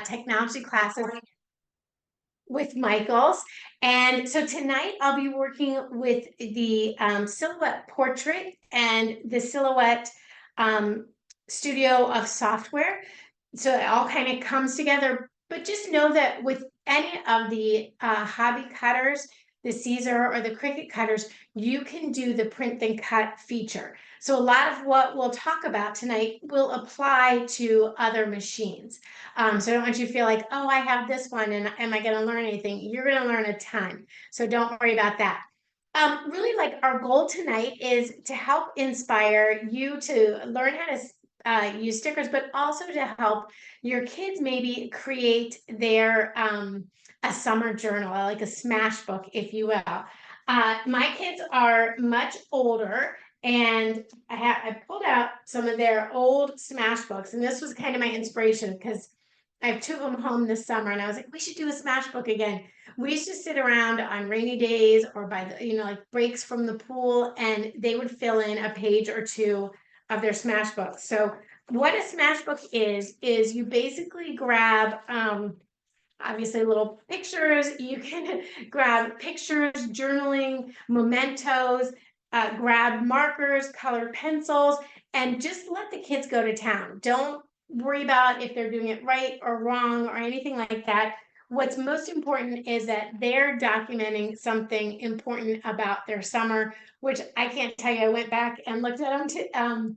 technology classes with Michael's. And so tonight I'll be working with the Silhouette Portrait and the Silhouette Studio of software. So it all kind of comes together, but just know that with any of the hobby cutters, the Caesar or the Cricut cutters, you can do the print then cut feature. So a lot of what we'll talk about tonight will apply to other machines. So I don't want you to feel like, oh, I have this one and am I going to learn anything? You're going to learn a ton. So don't worry about that. Really, like our goal tonight is to help inspire you to learn how to use stickers, but also to help your kids maybe create their a summer journal, like a smash book, if you will. My kids are much older, and I pulled out some of their old smash books, and this was kind of my inspiration because I have two of them home this summer, and I was like, we should do a smash book again. We used to sit around on rainy days or by the, like breaks from the pool, and they would fill in a page or two of their smash books. So what a smash book is you basically grab obviously little pictures. You can grab pictures, journaling, mementos, grab markers, colored pencils, and just let the kids go to town. Don't worry about if they're doing it right or wrong or anything like that. What's most important is that they're documenting something important about their summer, which I can't tell you. I went back and looked at them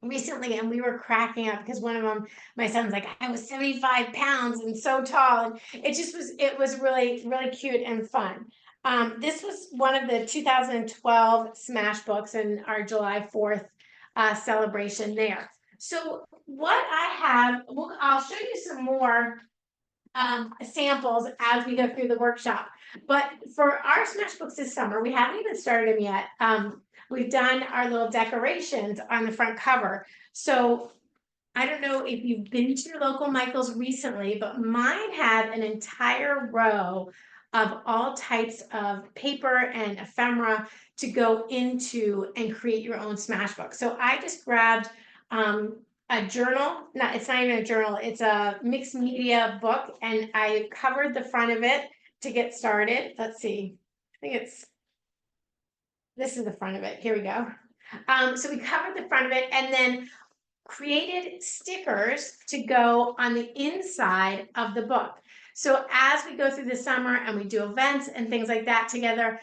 recently, and we were cracking up because one of them, my son's like, I was 75 pounds and so tall, and it was really, really cute and fun. This was one of the 2012 smash books and our July 4th celebration there. So what I have, I'll show you some more samples as we go through the workshop. But for our smash books this summer, we haven't even started them yet. We've done our little decorations on the front cover. So I don't know if you've been to your local Michael's recently, but mine had an entire row of all types of paper and ephemera to go into and create your own smash book. So I just grabbed a journal. It's not even a journal, it's a mixed media book, and I covered the front of it to get started. Let's see, I think this is the front of it. Here we go. So we covered the front of it and then created stickers to go on the inside of the book. So as we go through the summer and we do events and things like that together,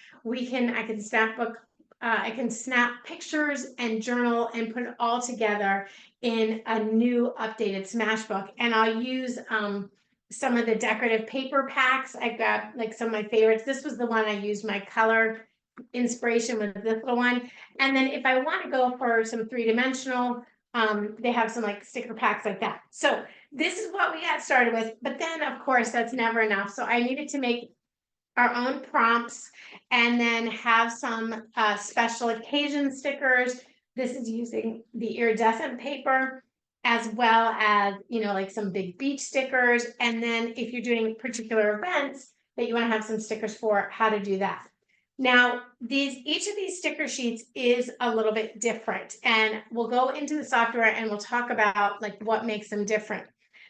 I can snap pictures and journal and put it all together in a new updated smash book. And I'll use some of the decorative paper packs. I got like some of my favorites. This was the one I used my color inspiration with this little one. And then if I want to go for some three-dimensional, they have some like sticker packs like that. So this is what we got started with, but then of course that's never enough. So I needed to make our own prompts and then have some special occasion stickers. This is using the iridescent paper as well as, like some big beach stickers. And then if you're doing particular events that you want to have some stickers for, how to do that. Now, each of these sticker sheets is a little bit different, and we'll go into the software and we'll talk about like what makes them different.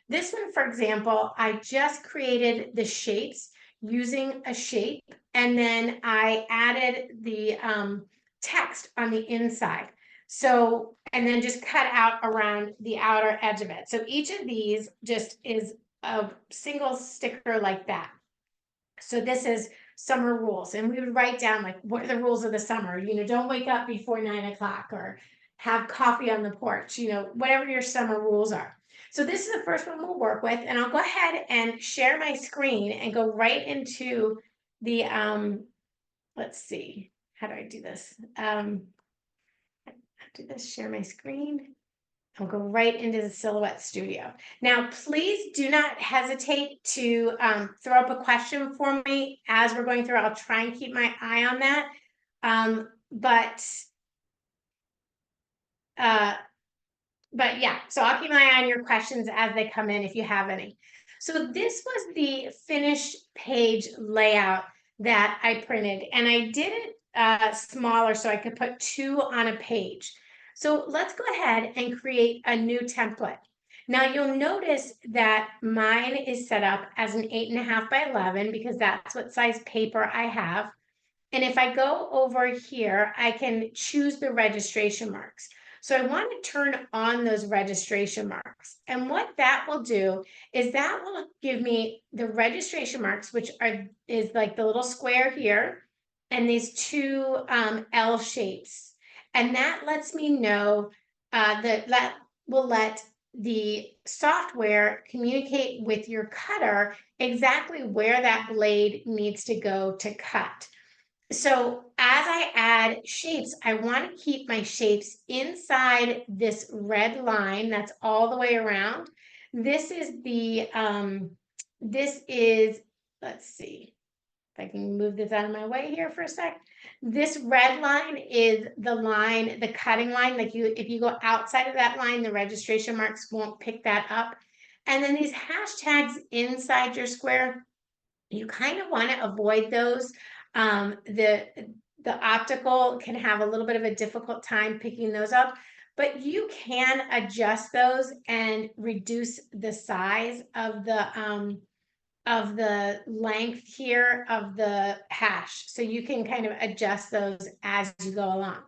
This one, for example, I just created the shapes using a shape, and then I added the text on the inside. So, and then just cut out around the outer edge of it. So each of these just is a single sticker like that. So this is summer rules, and we would write down like, what are the rules of the summer? Don't wake up before 9 o'clock or have coffee on the porch, whatever your summer rules are. So this is the first one we'll work with, and I'll go ahead and share my screen and go right into the, let's see, how do I do this? Share my screen. I'll go right into the Silhouette Studio. Now, please do not hesitate to throw up a question for me as we're going through. I'll try and keep my eye on that. But yeah, so I'll keep my eye on your questions as they come in if you have any. So this was the finished page layout that I printed, and I did it smaller so I could put 2 on a page. So let's go ahead and create a new template. Now you'll notice that mine is set up as an 8.5 by 11 because that's what size paper I have. And if I go over here, I can choose the registration marks. So I want to turn on those registration marks. And what that will do is that will give me the registration marks, which is like the little square here and these two L shapes. And that lets me know that will let the software communicate with your cutter exactly where that blade needs to go to cut. So as I add shapes, I want to keep my shapes inside this red line that's all the way around. This is let's see if I can move this out of my way here for a sec. This red line is the line, the cutting line. Like if you go outside of that line, the registration marks won't pick that up. And then these hashtags inside your square, you kind of want to avoid those. The optical can have a little bit of a difficult time picking those up, but you can adjust those and reduce the size of the length here of the hash. So you can kind of adjust those as you go along.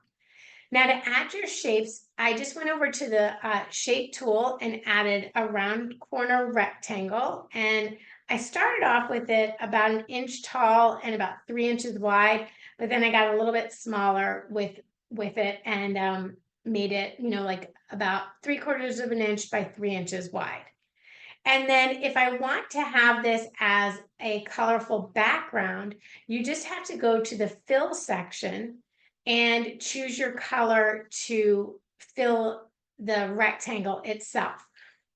Now to add your shapes, I just went over to the shape tool and added a round corner rectangle. And I started off with it about 1 inch tall and about 3 inches wide, but then I got a little bit smaller with it and made it, like about 3/4 of an inch by 3 inches wide. And then if I want to have this as a colorful background, you just have to go to the fill section and choose your color to fill the rectangle itself.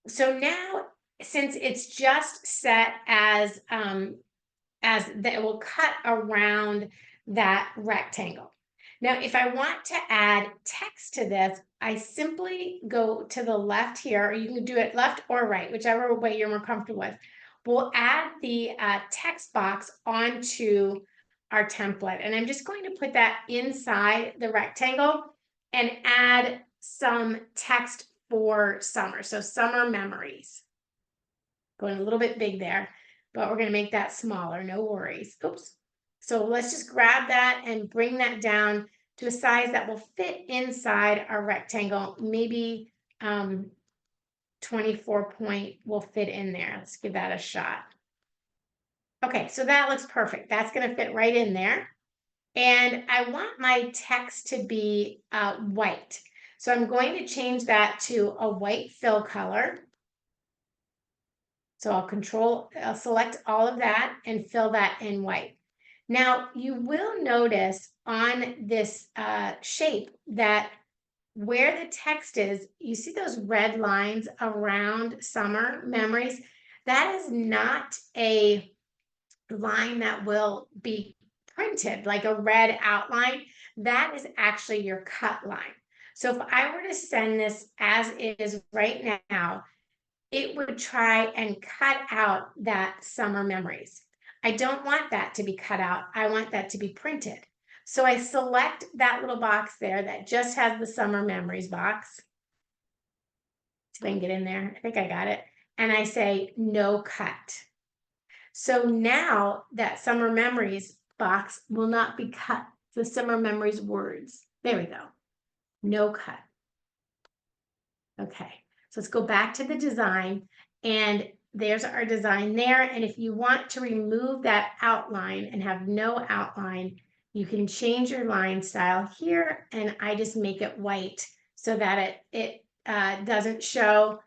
So now, since it's just set as that it will cut around that rectangle. Now, if I want to add text to this, I simply go to the left here, or you can do it left or right, whichever way you're more comfortable with. We'll add the text box onto our template. And I'm just going to put that inside the rectangle and add some text for summer. So summer memories. Going a little bit big there, but we're going to make that smaller. No worries. Oops. So let's just grab that and bring that down to a size that will fit inside our rectangle. Maybe 24 point will fit in there. Let's give that a shot. Okay, so that looks perfect. That's going to fit right in there. And I want my text to be white. So I'm going to change that to a white fill color. So I'll select all of that and fill that in white. Now you will notice on this shape that where the text is, you see those red lines around summer memories? That is not a line that will be printed like a red outline. That is actually your cut line. So if I were to send this as is right now, it would try and cut out that summer memories. I don't want that to be cut out. I want that to be printed. So I select that little box there that just has the summer memories box. See if I can get in there. I think I got it. And I say no cut. So now that summer memories box will not be cut. The summer memories words. There we go. No cut. Okay. So let's go back to the design, and there's our design there. And if you want to remove that outline and have no outline, you can change your line style here, and I just make it white so that it doesn't show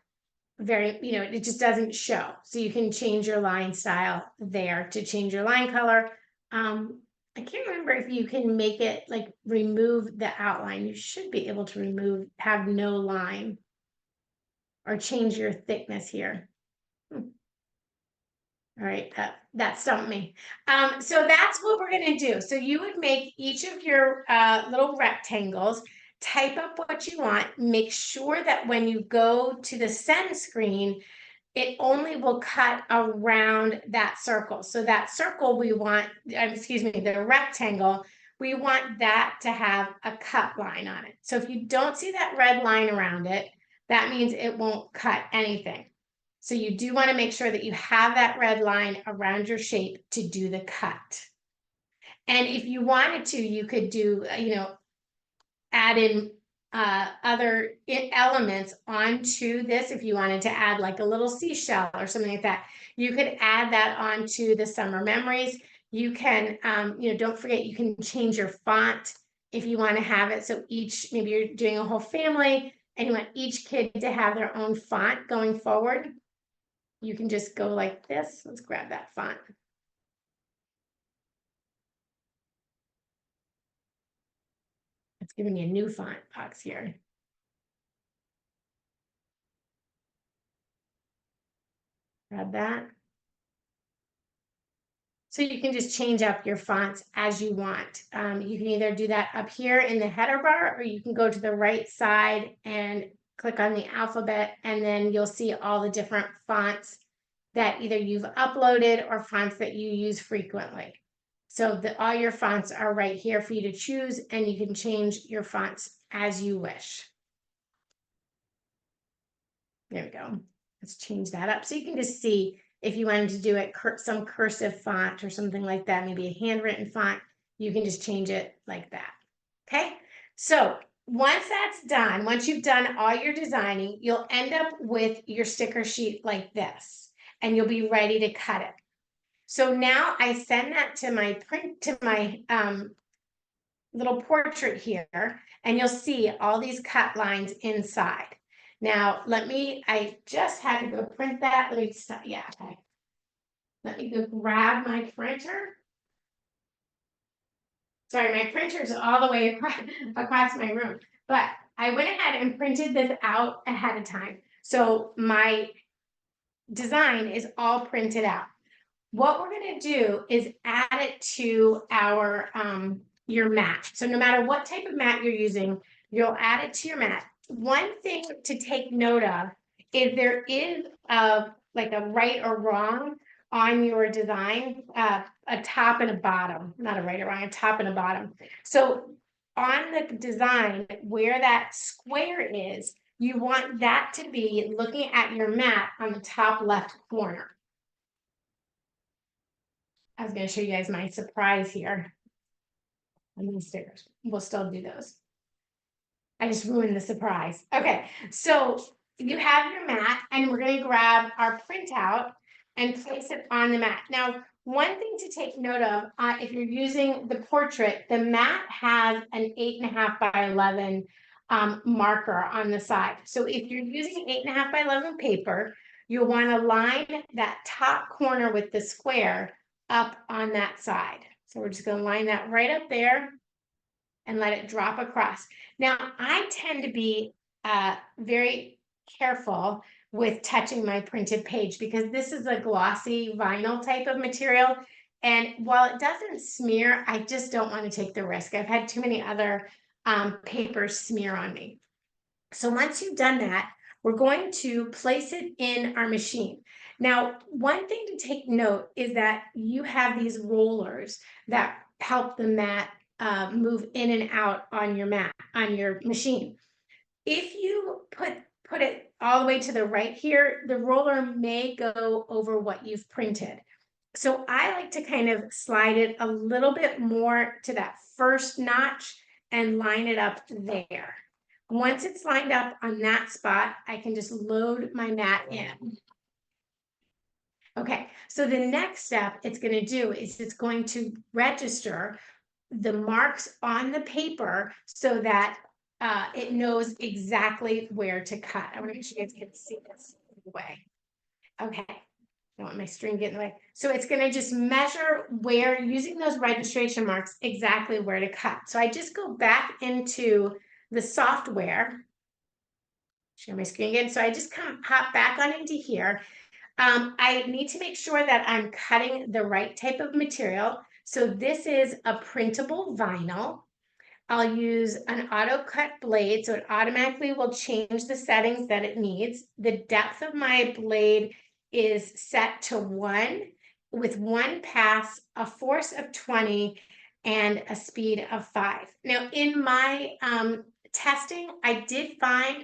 it just doesn't show. So you can change your line style there to change your line color. I can't remember if you can make it like remove the outline. You should be able to have no line. Or change your thickness here. All right, that stumped me. So that's what we're going to do. So you would make each of your little rectangles, type up what you want, make sure that when you go to the send screen, it only will cut around that circle. So that circle we want, the rectangle, we want that to have a cut line on it. So if you don't see that red line around it, that means it won't cut anything. So you do want to make sure that you have that red line around your shape to do the cut. And if you wanted to, you could do, add in other elements onto this. If you wanted to add like a little seashell or something like that, you could add that onto the summer memories. You can, don't forget, you can change your font if you want to have it. So maybe you're doing a whole family and you want each kid to have their own font going forward. You can just go like this. Let's grab that font. It's giving me a new font box here. Grab that. So you can just change up your fonts as you want. You can either do that up here in the header bar, or you can go to the right side and click on the alphabet, and then you'll see all the different fonts that either you've uploaded or fonts that you use frequently. So all your fonts are right here for you to choose, and you can change your fonts as you wish. There we go. Let's change that up so you can just see if you wanted to do it some cursive font or something like that, maybe a handwritten font, you can just change it like that. Okay, so once that's done, once you've done all your designing, you'll end up with your sticker sheet like this, and you'll be ready to cut it. So now I send that to my little portrait here, and you'll see all these cut lines inside. Now, I just had to go print that. Let me stop. Yeah, okay. Let me go grab my printer. Sorry, my printer's all the way across my room. But I went ahead and printed this out ahead of time. So my design is all printed out. What we're going to do is add it to your mat. So no matter what type of mat you're using, you'll add it to your mat. One thing to take note of is there is like a right or wrong on your design, a top and a bottom, not a right or wrong, a top and a bottom. So on the design where that square is, you want that to be looking at your mat on the top left corner. I was going to show you guys my surprise here. And these stickers. We'll still do those. I just ruined the surprise. Okay, so you have your mat, and we're going to grab our printout and place it on the mat. Now, one thing to take note of, if you're using the portrait, the mat has an 8.5 by 11 marker on the side. So if you're using 8.5 by 11 paper, you'll want to line that top corner with the square up on that side. So we're just going to line that right up there and let it drop across. Now, I tend to be very careful with touching my printed page because this is a glossy vinyl type of material. And while it doesn't smear, I just don't want to take the risk. I've had too many other papers smear on me. So once you've done that, we're going to place it in our machine. Now, one thing to take note is that you have these rollers that help the mat move in and out on your mat, on your machine. If you put it all the way to the right here, the roller may go over what you've printed. So I like to kind of slide it a little bit more to that first notch and line it up there. Once it's lined up on that spot, I can just load my mat in. Okay, so the next step it's going to do is it's going to register the marks on the paper so that it knows exactly where to cut. I want to make sure you guys can see this way. Okay, I don't want my string getting in the way. So it's going to just measure where, using those registration marks, exactly where to cut. So I just go back into the software. Share my screen again. So I just hop back on into here. I need to make sure that I'm cutting the right type of material. So this is a printable vinyl. I'll use an auto cut blade, so it automatically will change the settings that it needs. The depth of my blade is set to 1 with 1 pass, a force of 20, and a speed of 5. Now, in my testing, I did find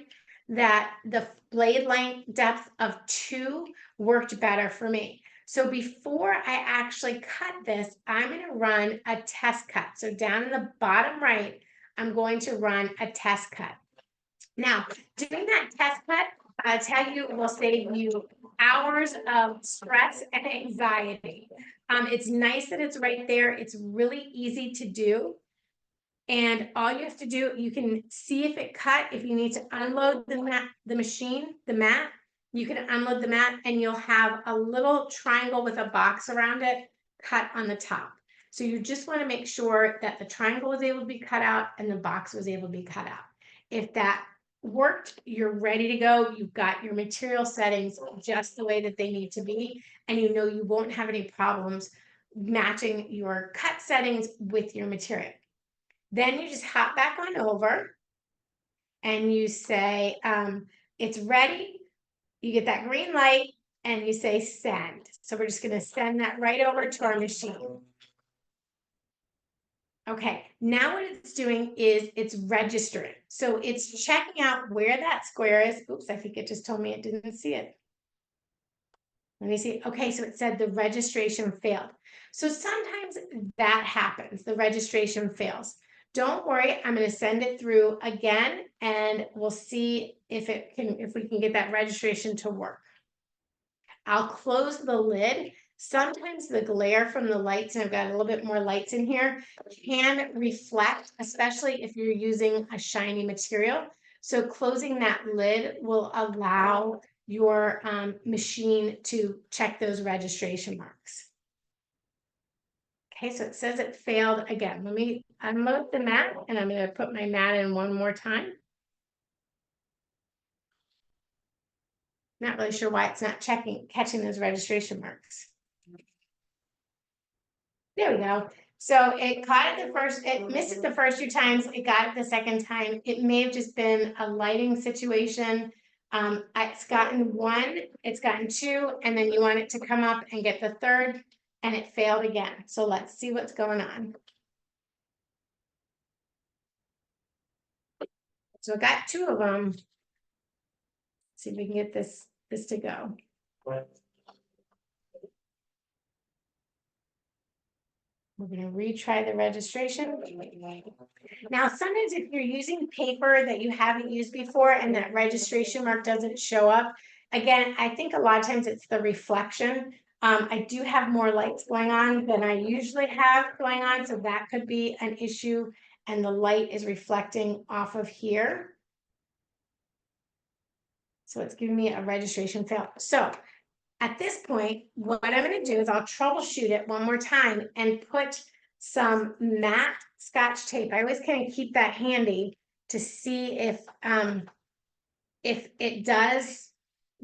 that the blade length depth of 2 worked better for me. So before I actually cut this, I'm going to run a test cut. So down in the bottom right, I'm going to run a test cut. Now, doing that test cut, I'll tell you, will save you hours of stress and anxiety. It's nice that it's right there. It's really easy to do. And all you have to do, you can see if it cut. If you need to unload the mat, the mat, you can unload the mat and you'll have a little triangle with a box around it cut on the top. So you just want to make sure that the triangle was able to be cut out and the box was able to be cut out. If that worked, you're ready to go. You've got your material settings just the way that they need to be, and you know you won't have any problems matching your cut settings with your material. Then you just hop back on over and you say, it's ready. You get that green light and you say send. So we're just going to send that right over to our machine. Okay, now what it's doing is it's registering. So it's checking out where that square is. Oops, I think it just told me it didn't see it. Let me see. Okay, so it said the registration failed. So sometimes that happens, the registration fails. Don't worry, I'm going to send it through again and we'll see if we can get that registration to work. I'll close the lid. Sometimes the glare from the lights, and I've got a little bit more lights in here, can reflect, especially if you're using a shiny material. So closing that lid will allow your machine to check those registration marks. Okay, so it says it failed again. Let me unload the mat and I'm going to put my mat in one more time. Not really sure why it's not catching those registration marks. There we go. So it caught it it missed it the first 2 times, it got it the second time. It may have just been a lighting situation. It's gotten 1, it's gotten 2, and then you want it to come up and get the third, and it failed again. So let's see what's going on. So I got 2 of them. See if we can get this to go. We're going to retry the registration. Now, sometimes if you're using paper that you haven't used before and that registration mark doesn't show up, again, I think a lot of times it's the reflection. I do have more lights going on than I usually have going on, so that could be an issue, and the light is reflecting off of here. So it's giving me a registration fail. So at this point, what I'm going to do is I'll troubleshoot it one more time and put some matte Scotch tape. I always kind of keep that handy to see if it does,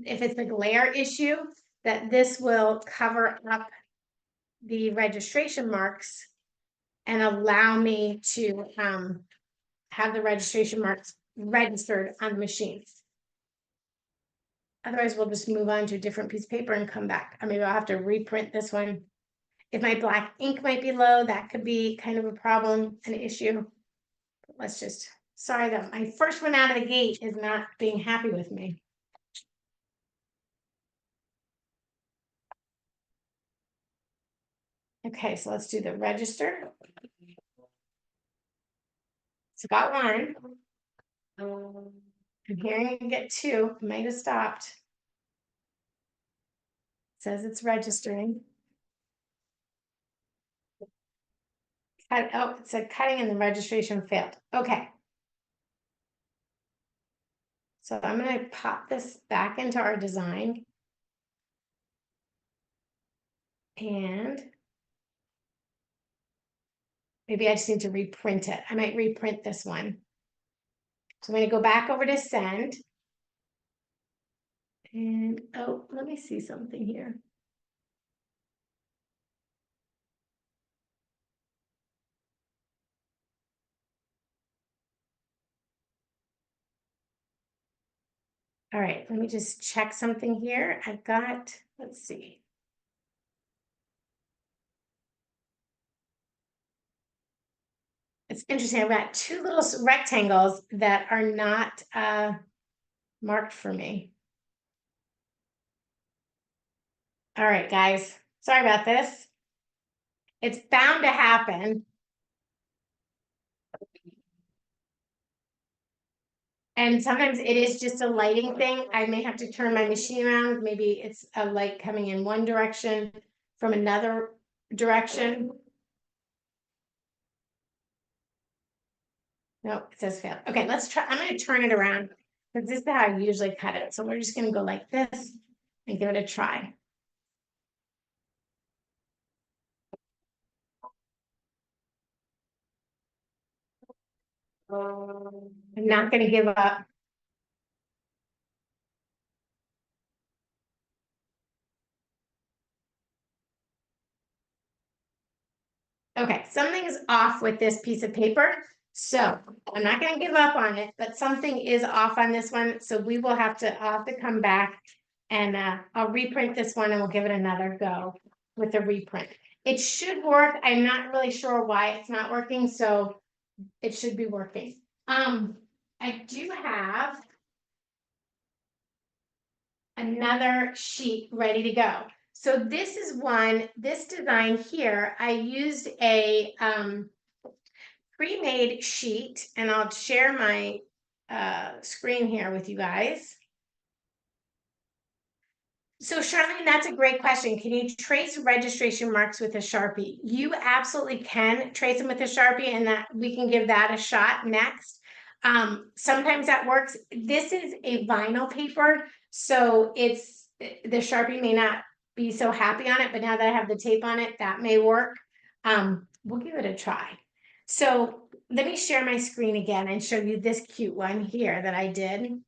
if it's a glare issue, that this will cover up the registration marks and allow me to have the registration marks registered on the machine. Otherwise, we'll just move on to a different piece of paper and come back. Or maybe I'll have to reprint this one. If my black ink might be low, that could be kind of a problem, an issue. Let's just, sorry that my first one out of the gate is not being happy with me. Okay, so let's do the register. So got 1. I'm hearing it get 2. I might have stopped. It says it's registering. Oh, it said cutting and the registration failed. Okay. So I'm going to pop this back into our design. And maybe I just need to reprint it. I might reprint this one. So I'm going to go back over to send. And oh, let me see something here. All right, let me just check something here. I've got, let's see. It's interesting. I've got 2 little rectangles that are not marked for me. All right, guys, sorry about this. It's bound to happen. And sometimes it is just a lighting thing. I may have to turn my machine around. Maybe it's a light coming in one direction from another direction. No, it says fail. Okay, let's try. I'm going to turn it around because this is how I usually cut it. So we're just going to go like this and give it a try. I'm not going to give up. Okay, something's off with this piece of paper. So I'm not going to give up on it, but something is off on this one. So we will have to, I'll have to come back and I'll reprint this one and we'll give it another go with the reprint. It should work. I'm not really sure why it's not working. So it should be working. I do have another sheet ready to go. So this is this design here, I used a pre-made sheet, and I'll share my screen here with you guys. So Charlene, that's a great question. Can you trace registration marks with a Sharpie? You absolutely can trace them with a Sharpie, and that we can give that a shot next. Sometimes that works. This is a vinyl paper, so the Sharpie may not be so happy on it, but now that I have the tape on it, that may work. We'll give it a try. So let me share my screen again and show you this cute one here that I did.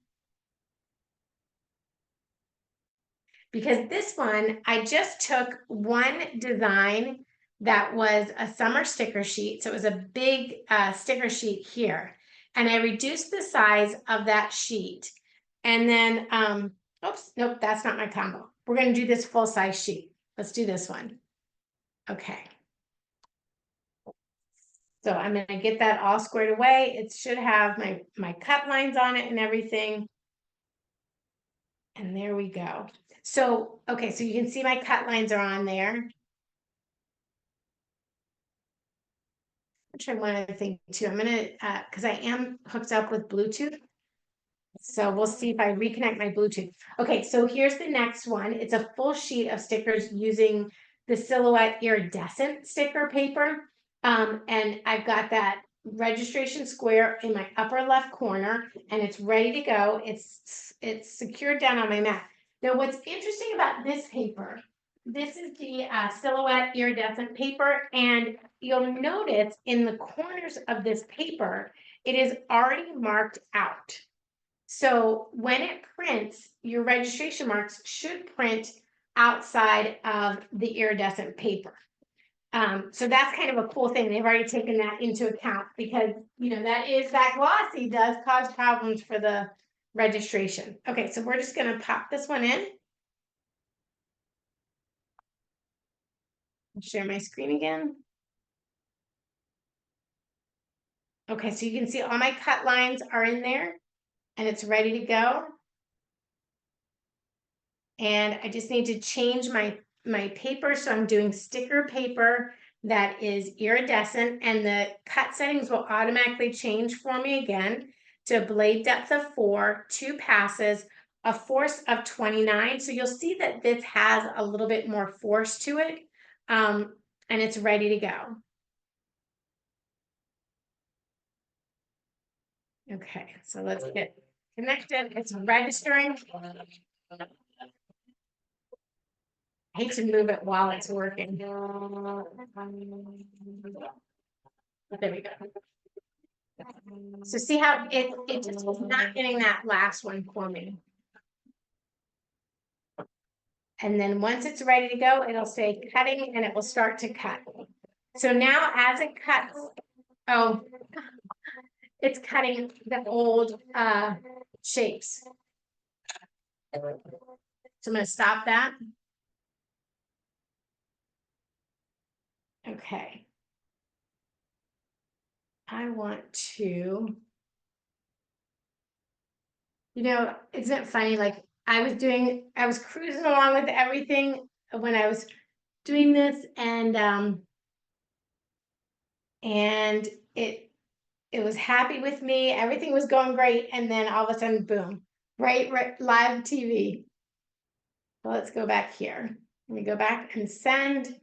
Because this one, I just took one design that was a summer sticker sheet. So it was a big sticker sheet here. And I reduced the size of that sheet. And then, oops, nope, that's not my combo. We're going to do this full size sheet. Let's do this one. Okay. So I'm going to get that all squared away. It should have my cut lines on it and everything. And there we go. So, okay, so you can see my cut lines are on there. I'll try one other thing too. I'm gonna, because I am hooked up with Bluetooth. So we'll see if I reconnect my Bluetooth. Okay, so here's the next one. It's a full sheet of stickers using the Silhouette iridescent sticker paper. And I've got that registration square in my upper left corner and it's ready to go. It's secured down on my mat. Now, what's interesting about this paper, this is the Silhouette iridescent paper, and you'll notice in the corners of this paper, it is already marked out. So when it prints, your registration marks should print outside of the iridescent paper. So that's kind of a cool thing. They've already taken that into account because, you know, that glossy does cause problems for the registration. Okay, so we're just going to pop this one in. I'll share my screen again. Okay, so you can see all my cut lines are in there and it's ready to go. And I just need to change my paper. So I'm doing sticker paper that is iridescent, and the cut settings will automatically change for me again to blade depth of 4, 2 passes, a force of 29. So you'll see that this has a little bit more force to it, and it's ready to go. Okay, so let's get connected. It's registering. I hate to move it while it's working. There we go. So see how it just was not getting that last one for me. And then once it's ready to go, it'll say cutting and it will start to cut. So now as it cuts, oh, it's cutting the old shapes. So I'm going to stop that. Okay. I want to You know, isn't it funny? Like I was cruising along with everything when I was doing this, and it was happy with me. Everything was going great, and then all of a sudden, boom! Right, live TV. Well, let's go back here. Let me go back and send.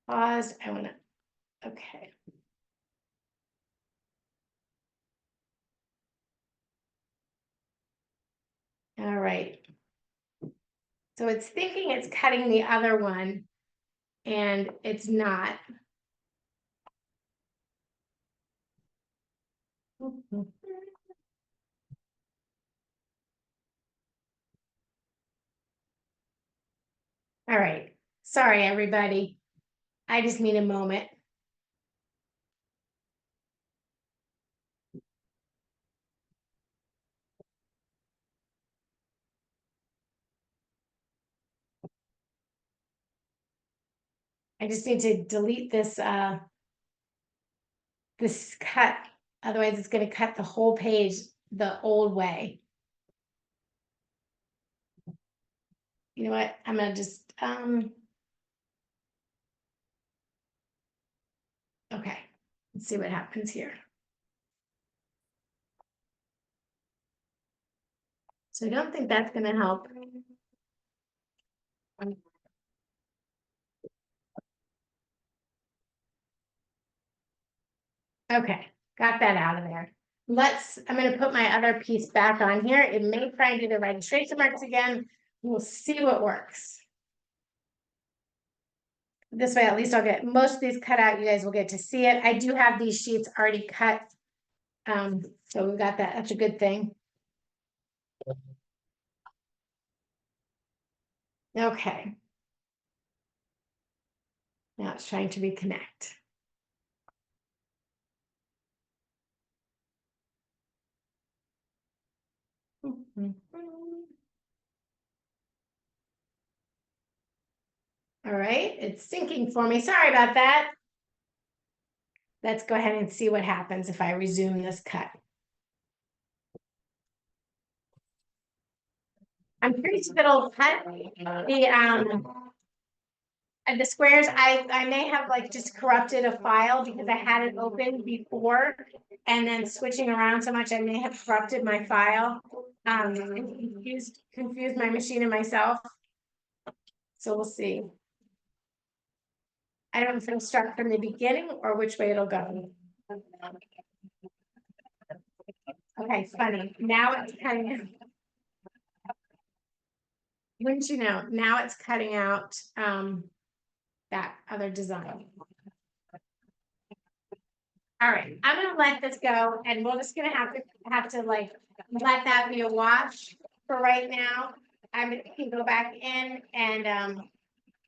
Pause. I want to. Okay. All right. So it's thinking it's cutting the other one, and it's not. All right. Sorry, everybody. I just need a moment. I just need to delete this cut. Otherwise, it's going to cut the whole page the old way. You know what? I'm going to just, okay. Let's see what happens here. So I don't think that's going to help. Okay, got that out of there. I'm going to put my other piece back on here. It may try and do the registration marks again. We'll see what works. This way, at least I'll get most of these cut out. You guys will get to see it. I do have these sheets already cut. So we got that. That's a good thing. Okay. Now it's trying to reconnect. All right, it's syncing for me. Sorry about that. Let's go ahead and see what happens if I resume this cut. I'm pretty sure it'll cut the squares. I may have like just corrupted a file because I had it open before, and then switching around so much I may have corrupted my file. And confused my machine and myself. So we'll see. I don't know if it'll start from the beginning or which way it'll go. Okay, funny. Now it's cutting. Wouldn't you know? Now it's cutting out that other design. All right, I'm gonna let this go, and we're just gonna have to like let that be a wash for right now. I can go back in and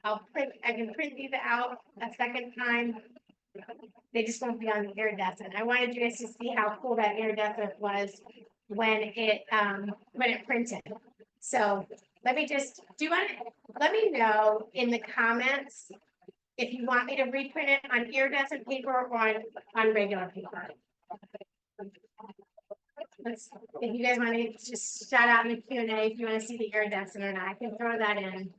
I can print these out a second time. They just won't be on the iridescent. I wanted you guys to see how cool that iridescent was when it printed. So let me just let me know in the comments if you want me to reprint it on iridescent paper or on regular paper. If you guys want to just shout out in the Q&A if you want to see the iridescent or not, I can throw that in.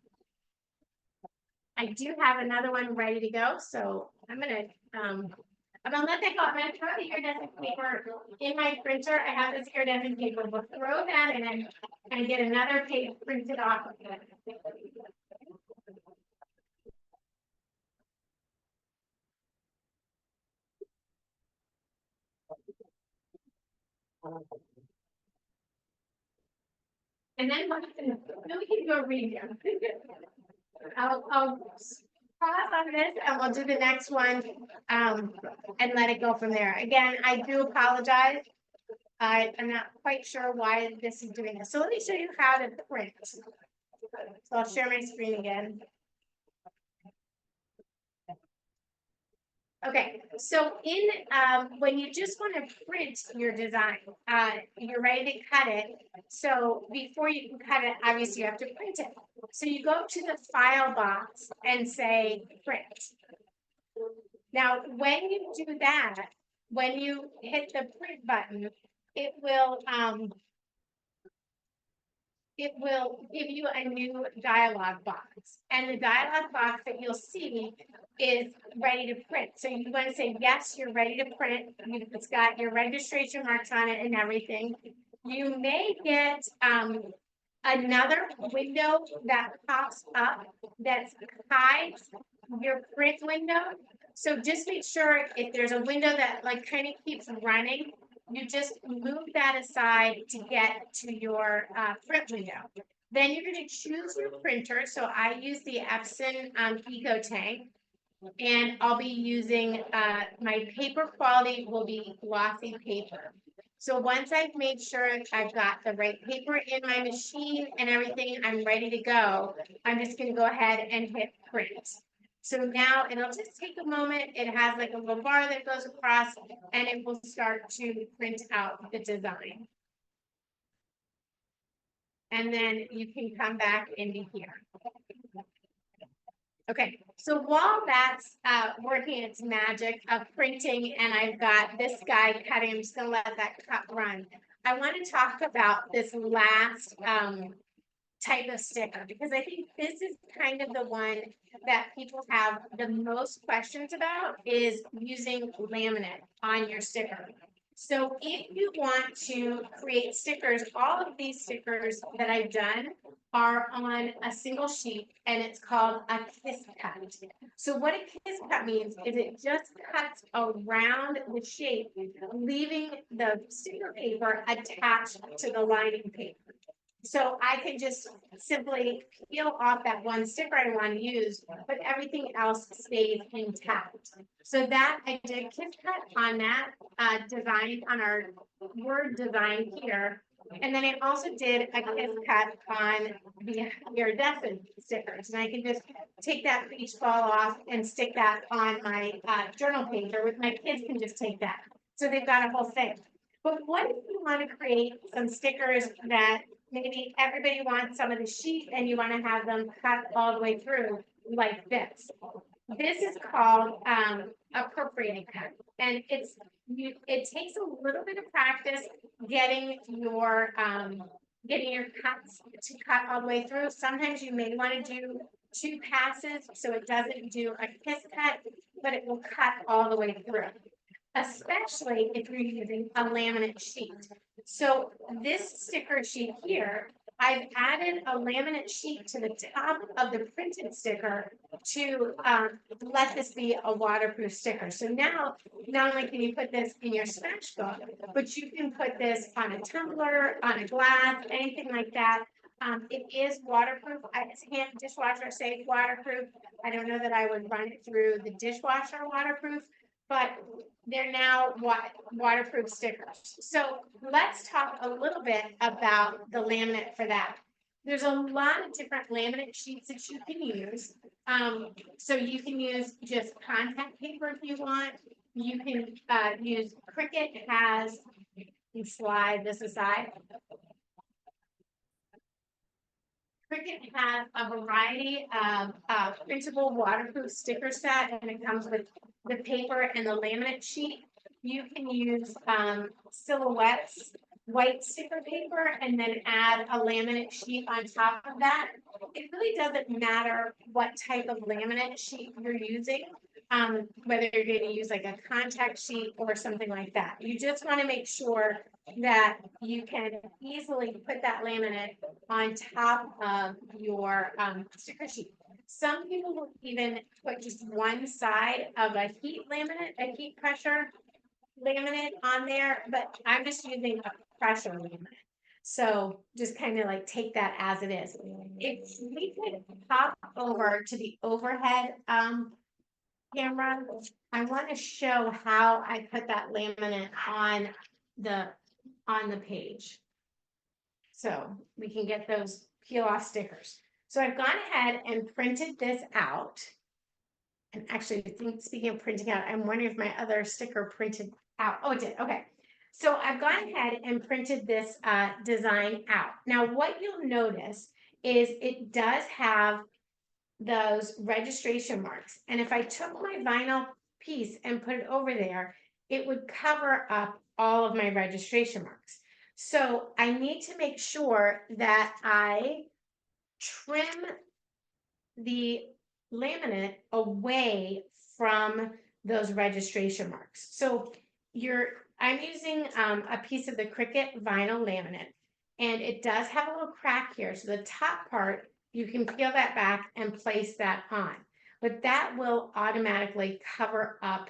I do have another one ready to go, so I'm gonna let that go. I'm gonna throw the iridescent paper in my printer. I have this iridescent paper. We'll throw that in and get another page printed off of it. And then we can go read them. I'll pause on this and we'll do the next one and let it go from there. Again, I do apologize. I'm not quite sure why this is doing this. So let me show you how to print. So I'll share my screen again. Okay, so when you just want to print your design, you're ready to cut it. So before you can cut it, obviously you have to print it. So you go to the file box and say print. Now, when you do that, when you hit the print button, it will it will give you a new dialog box. And the dialog box that you'll see is ready to print. So you want to say, yes, you're ready to print. It's got your registration marks on it and everything. You may get another window that pops up that hides your print window. So just make sure if there's a window that like kind of keeps running, you just move that aside to get to your print window. Then you're going to choose your printer. So I use the Epson EcoTank, and I'll be using my paper quality will be glossy paper. So once I've made sure I've got the right paper in my machine and everything, I'm ready to go. I'm just going to go ahead and hit print. So now it'll just take a moment. It has like a little bar that goes across, and it will start to print out the design. And then you can come back into here. Okay, so while that's working its magic of printing, and I've got this guy cutting, I'm just gonna let that cut run. I want to talk about this last type of sticker, because I think this is kind of the one that people have the most questions about, is using laminate on your sticker. So if you want to create stickers, all of these stickers that I've done are on a single sheet, and it's called a kiss cut. So what a kiss cut means is it just cuts around the shape, leaving the sticker paper attached to the lining paper. So I can just simply peel off that one sticker I want to use, but everything else stays intact. So that I did kiss cut on that design, on our word design here. And then I also did a kiss cut on the iridescent stickers. And I can just take that beach ball off and stick that on my journal page, or with my kids can just take that. So they've got a whole thing. But what if you want to create some stickers that maybe everybody wants some of the sheet and you want to have them cut all the way through like this? This is called appropriate cut, and it takes a little bit of practice getting your cuts to cut all the way through. Sometimes you may want to do 2 passes so it doesn't do a kiss cut, but it will cut all the way through, especially if you're using a laminate sheet. So this sticker sheet here, I've added a laminate sheet to the top of the printed sticker to let this be a waterproof sticker. So now, not only can you put this in your sketchbook, but you can put this on a tumbler, on a glass, anything like that. It is waterproof. Dishwasher safe waterproof. I don't know that I would run it through the dishwasher waterproof, but they're now waterproof stickers. So let's talk a little bit about the laminate for that. There's a lot of different laminate sheets that you can use. So you can use just contact paper if you want. You can use Cricut. Has, you slide this aside. Cricut has a variety of printable waterproof sticker set, and it comes with the paper and the laminate sheet. You can use Silhouette's white sticker paper and then add a laminate sheet on top of that. It really doesn't matter what type of laminate sheet you're using, whether you're going to use like a contact sheet or something like that. You just want to make sure that you can easily put that laminate on top of your sticker sheet. Some people will even put just one side of a heat pressure laminate on there, but I'm just using a pressure laminate. So just kind of like take that as it is. If we could pop over to the overhead camera, I want to show how I put that laminate on the page, so we can get those peel off stickers. So I've gone ahead and printed this out. And actually, I think, speaking of printing out, I'm wondering if my other sticker printed out. Oh, it did. Okay. So I've gone ahead and printed this design out. Now, what you'll notice is it does have those registration marks. And if I took my vinyl piece and put it over there, it would cover up all of my registration marks. So I need to make sure that I trim the laminate away from those registration marks. So I'm using a piece of the Cricut vinyl laminate, and it does have a little crack here. So the top part, you can peel that back and place that on, but that will automatically cover up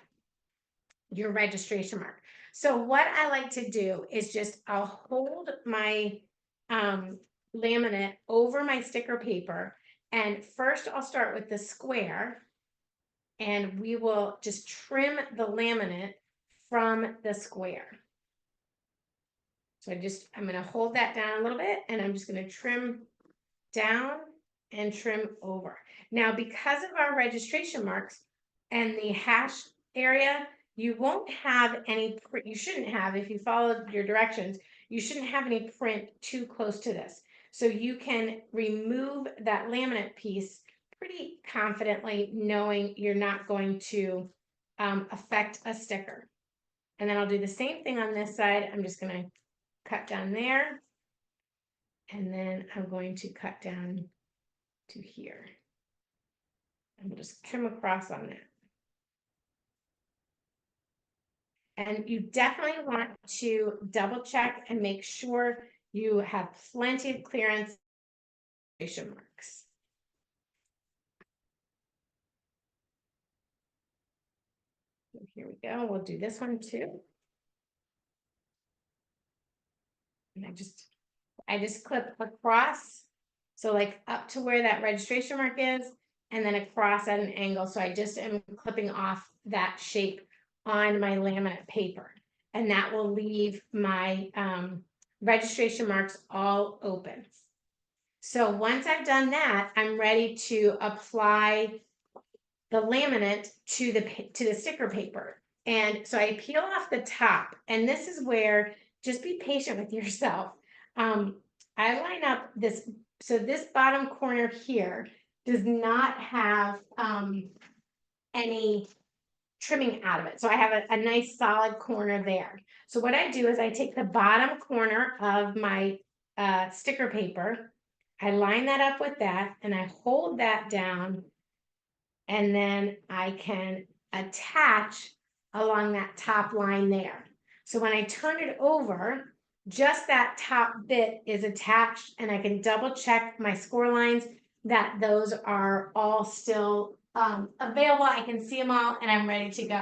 your registration mark. So what I like to do is I'll hold my laminate over my sticker paper, and first I'll start with the square, and we will just trim the laminate from the square. So I'm going to hold that down a little bit, and I'm just going to trim down and trim over. Now, because of our registration marks and the hash area, you won't have any, you shouldn't have, if you follow your directions, you shouldn't have any print too close to this. So you can remove that laminate piece pretty confidently, knowing you're not going to affect a sticker. And then I'll do the same thing on this side. I'm just going to cut down there, and then I'm going to cut down to here. And we'll just trim across on that. And you definitely want to double check and make sure you have plenty of clearance marks. So here we go. We'll do this one too. And I just clip across. So like up to where that registration mark is, and then across at an angle. So I just am clipping off that shape on my laminate paper, and that will leave my registration marks all open. So once I've done that, I'm ready to apply the laminate to the sticker paper. And so I peel off the top, and this is where, just be patient with yourself. I line up this, so this bottom corner here does not have any trimming out of it. So I have a nice solid corner there. So what I do is I take the bottom corner of my sticker paper, I line that up with that, and I hold that down, and then I can attach along that top line there. So when I turn it over, just that top bit is attached, and I can double check my score lines that those are all still available. I can see them all, and I'm ready to go.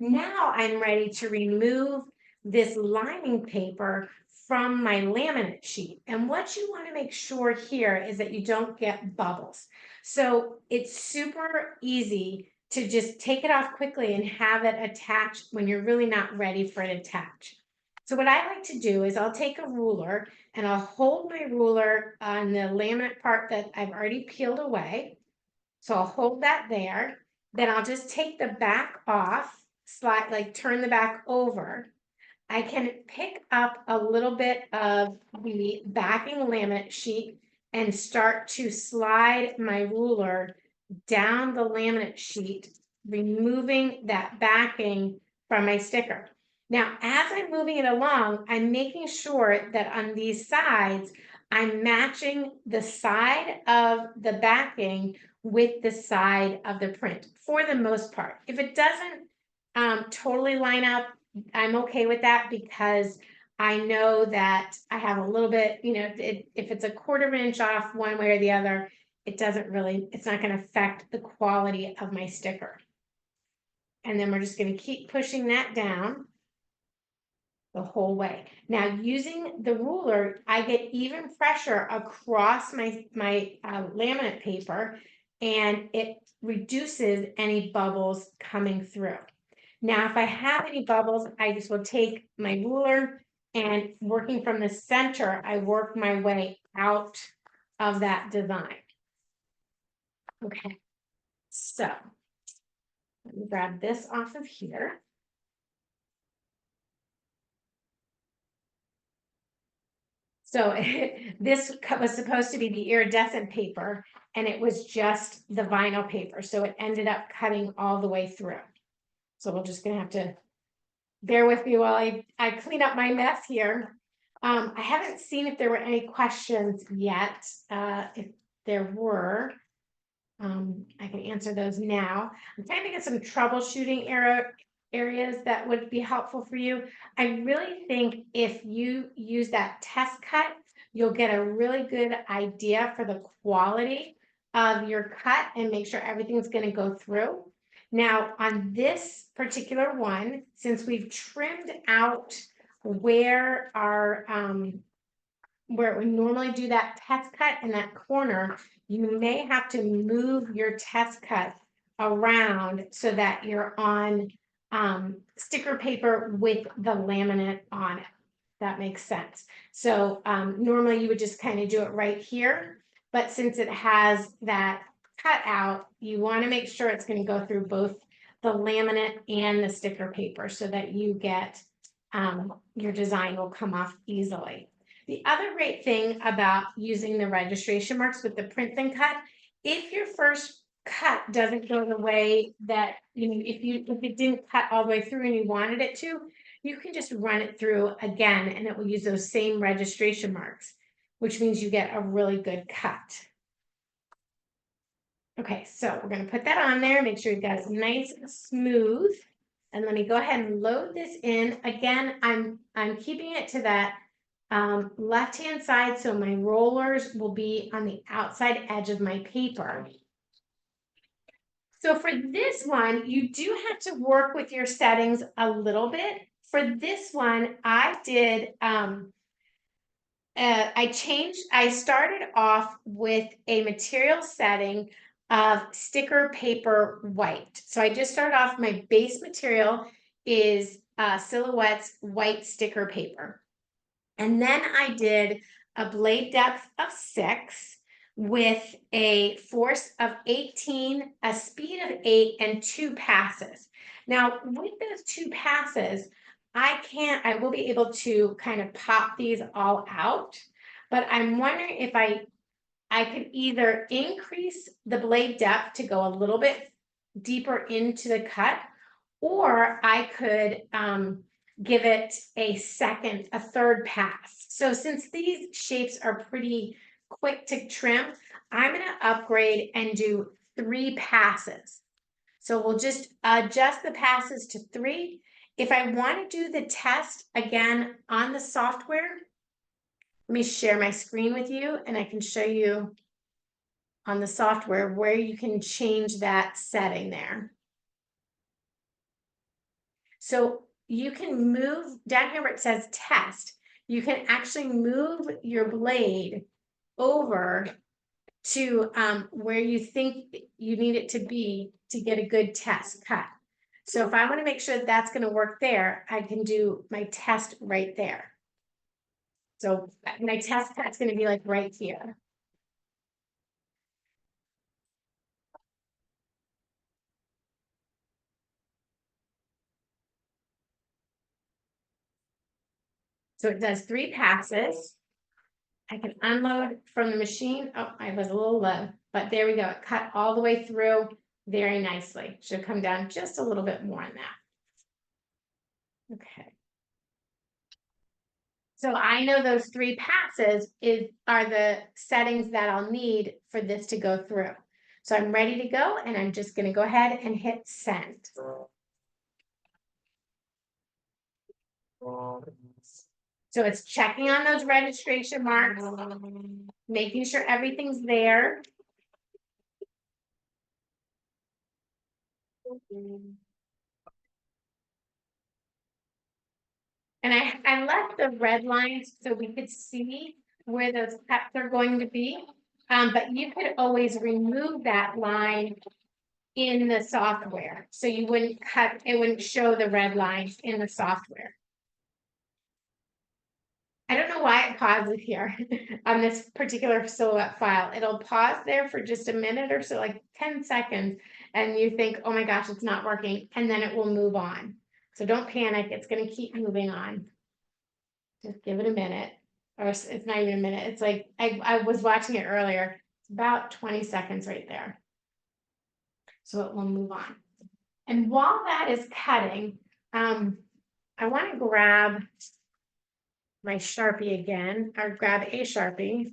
Now I'm ready to remove this lining paper from my laminate sheet. And what you want to make sure here is that you don't get bubbles. So it's super easy to just take it off quickly and have it attached when you're really not ready for it attached. So what I like to do is I'll take a ruler, and I'll hold my ruler on the laminate part that I've already peeled away. So I'll hold that there. Then I'll just take the back off, turn the back over. I can pick up a little bit of the backing laminate sheet and start to slide my ruler down the laminate sheet, removing that backing from my sticker. Now, as I'm moving it along, I'm making sure that on these sides, I'm matching the side of the backing with the side of the print for the most part. If it doesn't totally line up, I'm okay with that, because I know that I have a little bit, if it's a 1/4 inch off one way or the other, it's not going to affect the quality of my sticker. And then we're just going to keep pushing that down the whole way. Now, using the ruler, I get even pressure across my laminate paper, and it reduces any bubbles coming through. Now, if I have any bubbles, I just will take my ruler, and working from the center, I work my way out of that design. Okay, so let me grab this off of here. So this was supposed to be the iridescent paper, and it was just the vinyl paper. So it ended up cutting all the way through. So we're just gonna have to bear with me while I clean up my mess here. I haven't seen if there were any questions yet. If there were, I can answer those now. I'm trying to get some troubleshooting areas that would be helpful for you. I really think if you use that test cut, you'll get a really good idea for the quality of your cut and make sure everything's going to go through. Now, on this particular one, since we've trimmed out where our where we normally do that test cut in that corner, you may have to move your test cut around so that you're on sticker paper with the laminate on it. That makes sense. So normally you would just kind of do it right here, but since it has that cut out, you want to make sure it's going to go through both the laminate and the sticker paper so that you get your design will come off easily. The other great thing about using the registration marks with the print and cut, if your first cut doesn't go the way that, if it didn't cut all the way through and you wanted it to, you can just run it through again and it will use those same registration marks, which means you get a really good cut. Okay, so we're going to put that on there, make sure you've got it nice and smooth. And let me go ahead and load this in. Again, I'm keeping it to that left-hand side, so my rollers will be on the outside edge of my paper. So for this one, you do have to work with your settings a little bit. For this one, I did, I started off with a material setting of sticker paper white. So I just started off, my base material is Silhouette's white sticker paper. And then I did a blade depth of 6 with a force of 18, a speed of 8, and 2 passes. Now, with those 2 passes, I will be able to kind of pop these all out, but I'm wondering if I could either increase the blade depth to go a little bit deeper into the cut, or I could give it a third pass. So since these shapes are pretty quick to trim, I'm going to upgrade and do 3 passes. So we'll just adjust the passes to 3. If I want to do the test again on the software, let me share my screen with you and I can show you on the software where you can change that setting there. So you can move down here where it says test. You can actually move your blade over to where you think you need it to be to get a good test cut. So if I want to make sure that that's going to work there, I can do my test right there. So my test cut's going to be like right here. So it does 3 passes. I can unload from the machine. Oh, I was a little low, but there we go. It cut all the way through very nicely. Should come down just a little bit more on that. Okay. So I know those 3 passes are the settings that I'll need for this to go through. So I'm ready to go and I'm just going to go ahead and hit send. So it's checking on those registration marks, making sure everything's there. And I left the red lines so we could see where those cuts are going to be. But you could always remove that line in the software. So you wouldn't cut, it wouldn't show the red lines in the software. I don't know why it pauses here on this particular silhouette file. It'll pause there for just a minute or so, like 10 seconds, and you think, oh my gosh, it's not working, and then it will move on. So don't panic, it's going to keep moving on. Just give it a minute, or it's not even a minute. It's like, I was watching it earlier. It's about 20 seconds right there. So it will move on. And while that is cutting, I want to grab my Sharpie again, or grab a Sharpie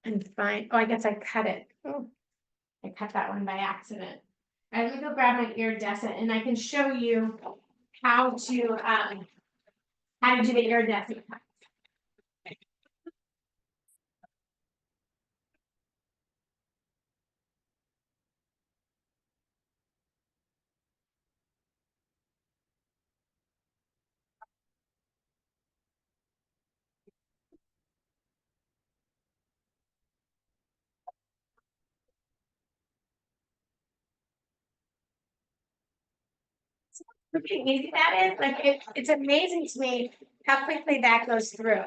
and find, oh, I guess I cut it. Oh, I cut that one by accident. I'm gonna go grab my iridescent and I can show you how to do the iridescent. Look how easy that is. Like it's amazing to me how quickly that goes through.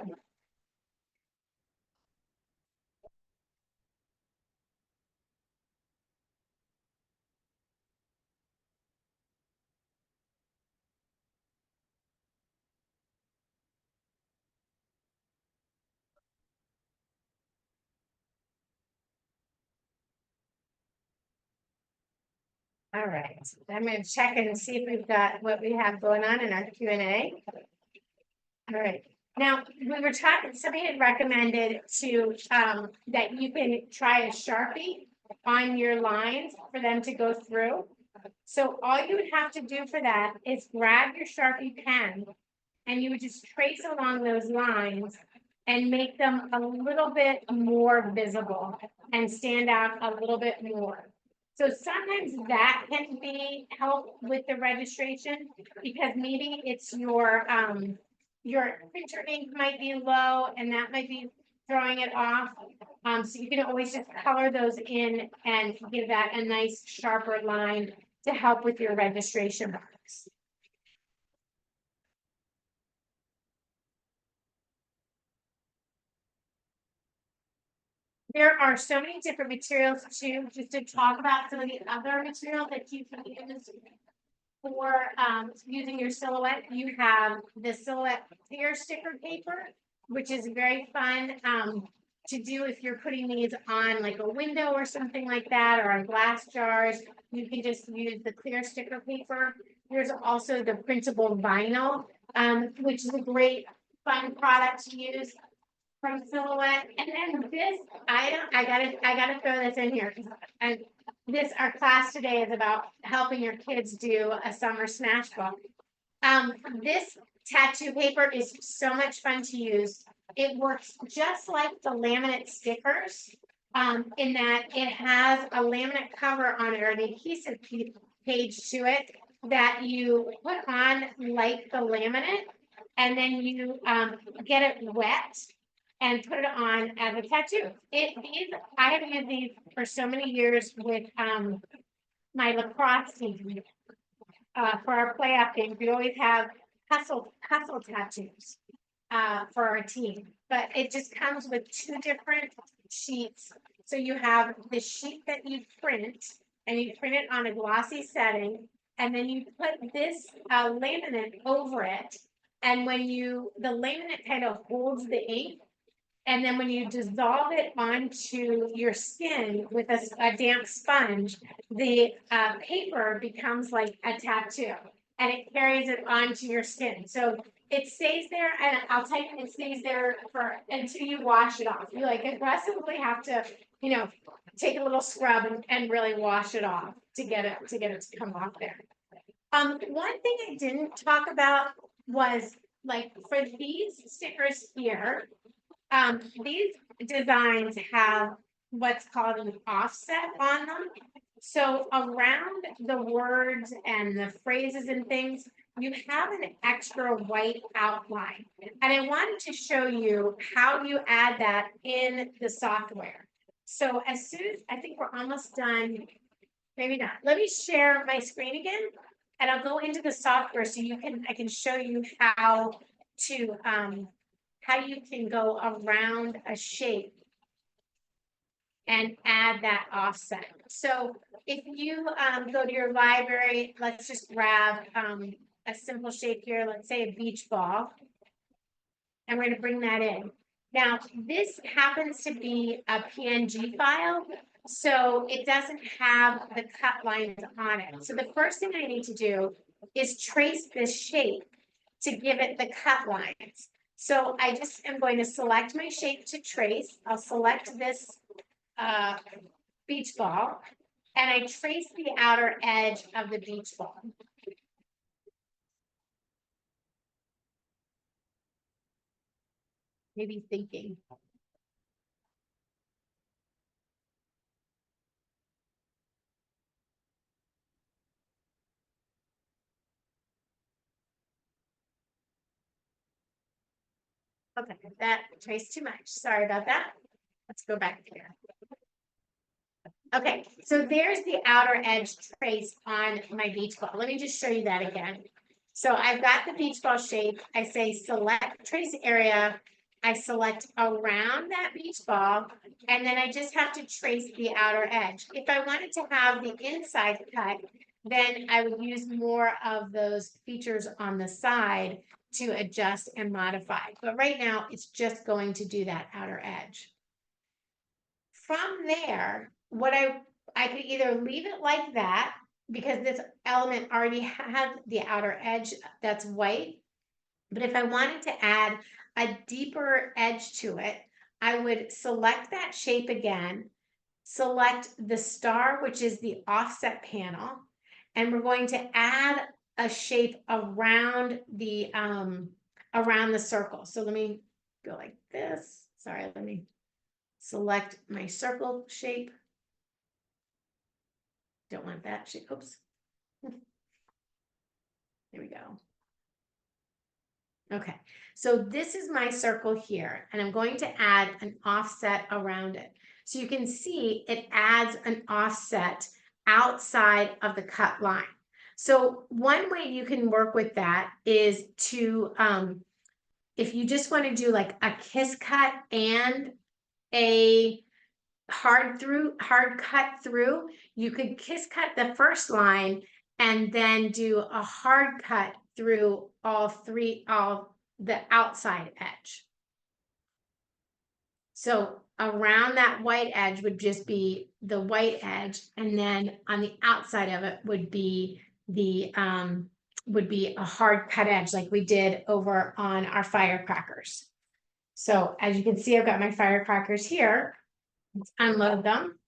All right, I'm gonna check and see if we've got what we have going on in our Q&A. All right, now we were talking, somebody had recommended to that you can try a Sharpie on your lines for them to go through. So all you would have to do for that is grab your Sharpie pen and you would just trace along those lines and make them a little bit more visible and stand out a little bit more. So sometimes that can be help with the registration because maybe it's your printer ink might be low and that might be throwing it off. So you can always just color those in and give that a nice sharper line to help with your registration marks. There are so many different materials too, just to talk about some of the other materials that you can use for using your silhouette. You have the silhouette clear sticker paper, which is very fun to do if you're putting these on like a window or something like that, or on glass jars. You can just use the clear sticker paper. There's also the printable vinyl, which is a great fun product to use from Silhouette. And then this item, I gotta throw this in here. And this, our class today is about helping your kids do a summer smash book. This tattoo paper is so much fun to use. It works just like the laminate stickers, in that it has a laminate cover on it or an adhesive page to it that you put on like the laminate, and then you get it wet and put it on as a tattoo. I have used these for so many years with my lacrosse team. For our playoff games, we always have hustle tattoos for our team. But it just comes with two different sheets. So you have the sheet that you print, and you print it on a glossy setting, and then you put this laminate over it. And when the laminate kind of holds the ink, and then when you dissolve it onto your skin with a damp sponge, the paper becomes like a tattoo and it carries it onto your skin. So it stays there, and I'll tell you, it stays there until you wash it off. You like aggressively have to, take a little scrub and really wash it off to get it to come off there. One thing I didn't talk about was like for these stickers here, these designs have what's called an offset on them. So around the words and the phrases and things, you have an extra white outline. And I wanted to show you how you add that in the software. So as soon as, I think we're almost done, maybe not. Let me share my screen again, and I'll go into the software so I can show you how you can go around a shape and add that offset. So if you go to your library, let's just grab a simple shape here, let's say a beach ball, and we're going to bring that in. Now, this happens to be a PNG file, so it doesn't have the cut lines on it. So the first thing I need to do is trace this shape to give it the cut lines. So I just am going to select my shape to trace. I'll select this beach ball, and I trace the outer edge of the beach ball. Maybe thinking. Okay, that traced too much. Sorry about that. Let's go back here. Okay, so there's the outer edge trace on my beach ball. Let me just show you that again. So I've got the beach ball shape. I say select trace area. I select around that beach ball, and then I just have to trace the outer edge. If I wanted to have the inside cut, then I would use more of those features on the side to adjust and modify. But right now, it's just going to do that outer edge. From there, what I could either leave it like that, because this element already has the outer edge that's white. But if I wanted to add a deeper edge to it, I would select that shape again, select the star, which is the offset panel, and we're going to add a shape around the circle. So let me go like this. Sorry, let me select my circle shape. Don't want that shape. Oops. There we go. Okay, so this is my circle here, and I'm going to add an offset around it. So you can see it adds an offset outside of the cut line. So one way you can work with that is to, if you just want to do like a kiss cut and a hard cut through, you could kiss cut the first line and then do a hard cut through all the outside edge. So around that white edge would just be the white edge, and then on the outside of it would be a hard cut edge like we did over on our firecrackers. So as you can see, I've got my firecrackers here. Let's unload them.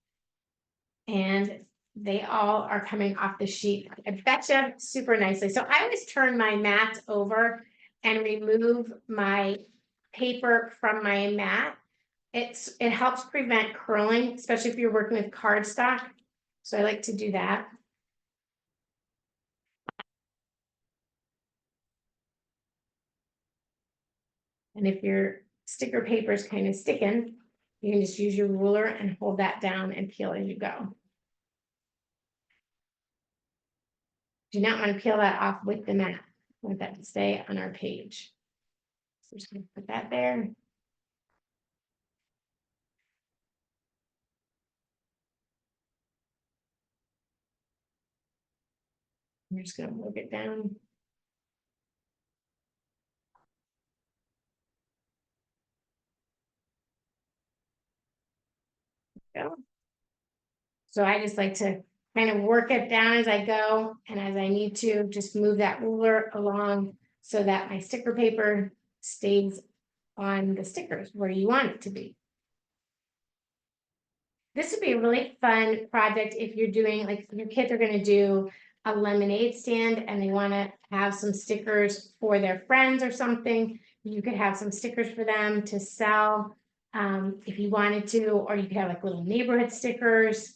And they all are coming off the sheet. I betcha super nicely. So I always turn my mat over and remove my paper from my mat. It helps prevent curling, especially if you're working with cardstock. So I like to do that. And if your sticker paper is kind of sticking, you can just use your ruler and hold that down and peel as you go. Do not want to peel that off with the mat. I want that to stay on our page. So I'm just going to put that there. I'm just going to work it down. Go. So I just like to kind of work it down as I go, and as I need to, just move that ruler along so that my sticker paper stays on the stickers where you want it to be. This would be a really fun project if you're doing, like, your kids are going to do a lemonade stand and they want to have some stickers for their friends or something. You could have some stickers for them to sell if you wanted to, or you could have like little neighborhood stickers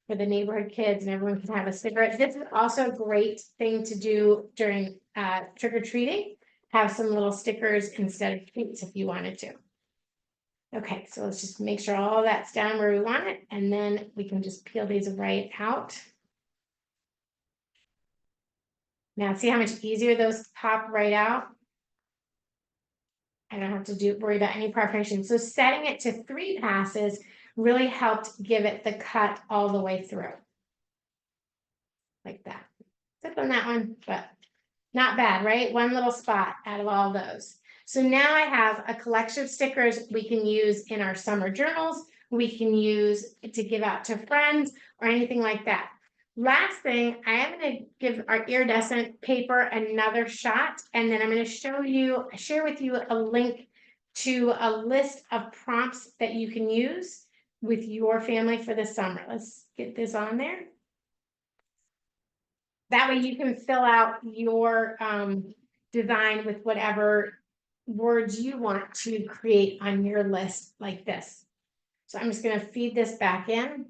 for the neighborhood kids, and everyone can have a sticker. This is also a great thing to do during trick-or-treating. Have some little stickers instead of treats if you wanted to. Okay, so let's just make sure all that's down where we want it, and then we can just peel these right out. Now see how much easier those pop right out? I don't have to worry about any preparation. So setting it to 3 passes really helped give it the cut all the way through. Like that. Except on that one, but not bad, right? One little spot out of all those. So now I have a collection of stickers we can use in our summer journals. We can use to give out to friends or anything like that. Last thing, I am going to give our iridescent paper another shot, and then I'm going to share with you a link to a list of prompts that you can use with your family for the summer. Let's get this on there. That way you can fill out your design with whatever words you want to create on your list like this. So I'm just going to feed this back in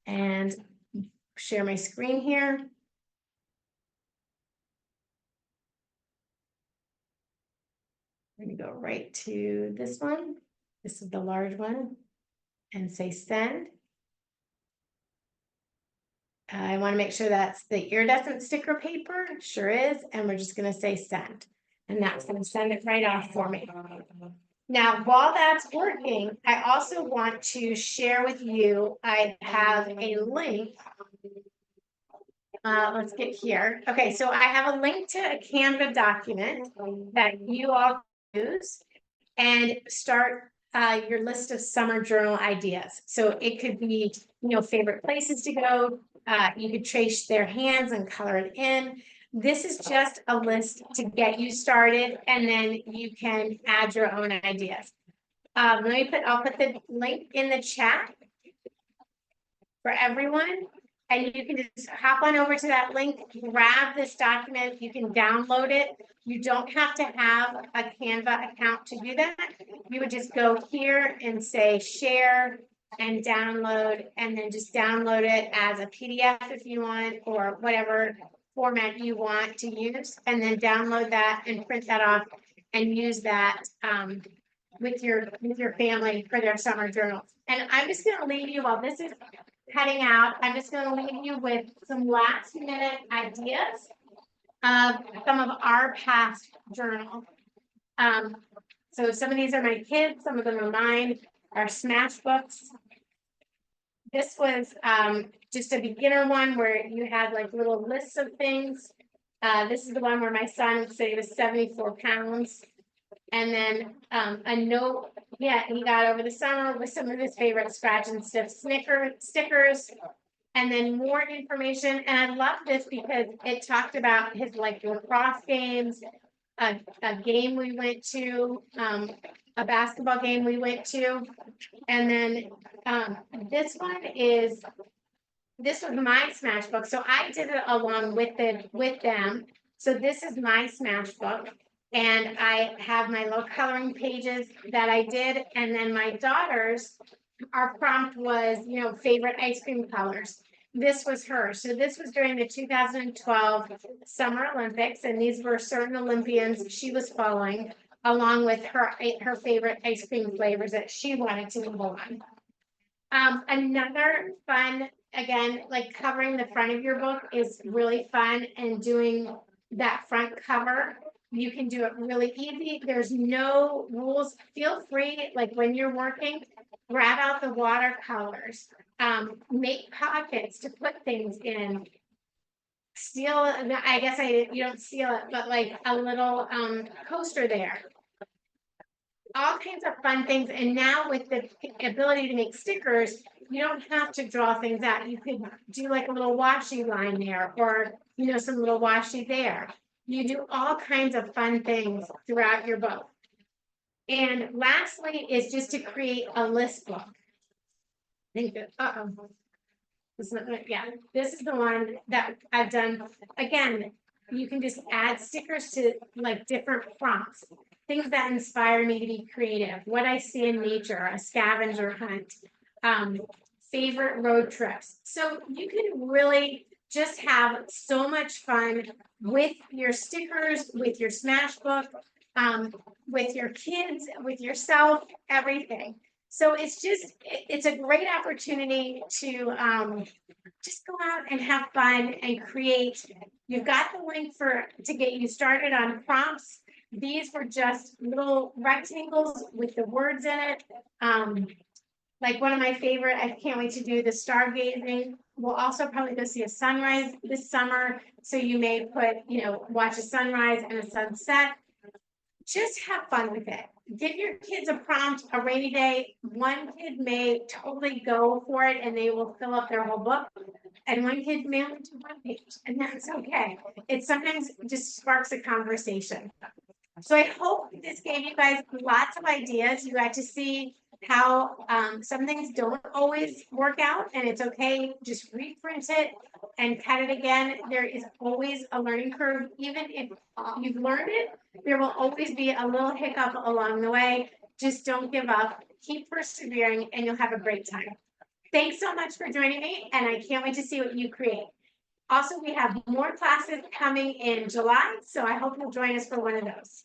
and share my screen here. I'm going to go right to this one. This is the large one and say send. I want to make sure that's the iridescent sticker paper. Sure is. And we're just going to say send. And that's going to send it right off for me. Now, while that's working, I also want to share with you, I have a link. Let's get here. Okay, so I have a link to a Canva document that you all use and start your list of summer journal ideas. So it could be, favorite places to go. You could trace their hands and color it in. This is just a list to get you started, and then you can add your own ideas. I'll put the link in the chat for everyone, and you can just hop on over to that link, grab this document. You can download it. You don't have to have a Canva account to do that. You would just go here and say share and download, and then just download it as a PDF if you want, or whatever format you want to use, and then download that and print that off and use that with your family for their summer journals. And I'm just going to leave you, while this is heading out, I'm just going to leave you with some last minute ideas of some of our past journals. So some of these are my kids, some of them are mine, our smash books. This was just a beginner one where you had like little lists of things. This is the one where my son said he was 74 pounds. And then a note, he got over the summer with some of his favorite scratch and sniff stickers. And then more information. And I love this because it talked about his like lacrosse games, a game we went to, a basketball game we went to. And then this was my smash book. So I did it along with them. So this is my smash book. And I have my little coloring pages that I did. And then my daughters, our prompt was, favorite ice cream colors. This was hers. So this was during the 2012 Summer Olympics. And these were certain Olympians she was following, along with her favorite ice cream flavors that she wanted to move on. Another fun, again, like covering the front of your book is really fun, and doing that front cover. You can do it really easy. There's no rules. Feel free, like when you're working, grab out the watercolors, make pockets to put things in. You don't seal it, but like a little coaster there. All kinds of fun things. And now with the ability to make stickers, you don't have to draw things out. You could do like a little washi line there, or some little washi there. You do all kinds of fun things throughout your book. And lastly is just to create a list book. This is the one that I've done. Again, you can just add stickers to like different prompts, things that inspire me to be creative, what I see in nature, a scavenger hunt, favorite road trips. So you can really just have so much fun with your stickers, with your smash book, with your kids, with yourself, everything. So it's a great opportunity to just go out and have fun and create. You've got the link to get you started on prompts. These were just little rectangles with the words in it. Like one of my favorite, I can't wait to do the stargazing. We'll also probably go see a sunrise this summer. So you may put, watch a sunrise and a sunset. just have fun with it. Give your kids a prompt, a rainy day. One kid may totally go for it and they will fill up their whole book. And one kid may only do one page, and that's okay. It sometimes just sparks a conversation. So I hope this gave you guys lots of ideas. You got to see how some things don't always work out, and it's okay. Just reprint it and cut it again. There is always a learning curve. Even if you've learned it, there will always be a little hiccup along the way. Just don't give up. Keep persevering, and you'll have a great time. Thanks so much for joining me, and I can't wait to see what you create. Also, we have more classes coming in July, so I hope you'll join us for one of those.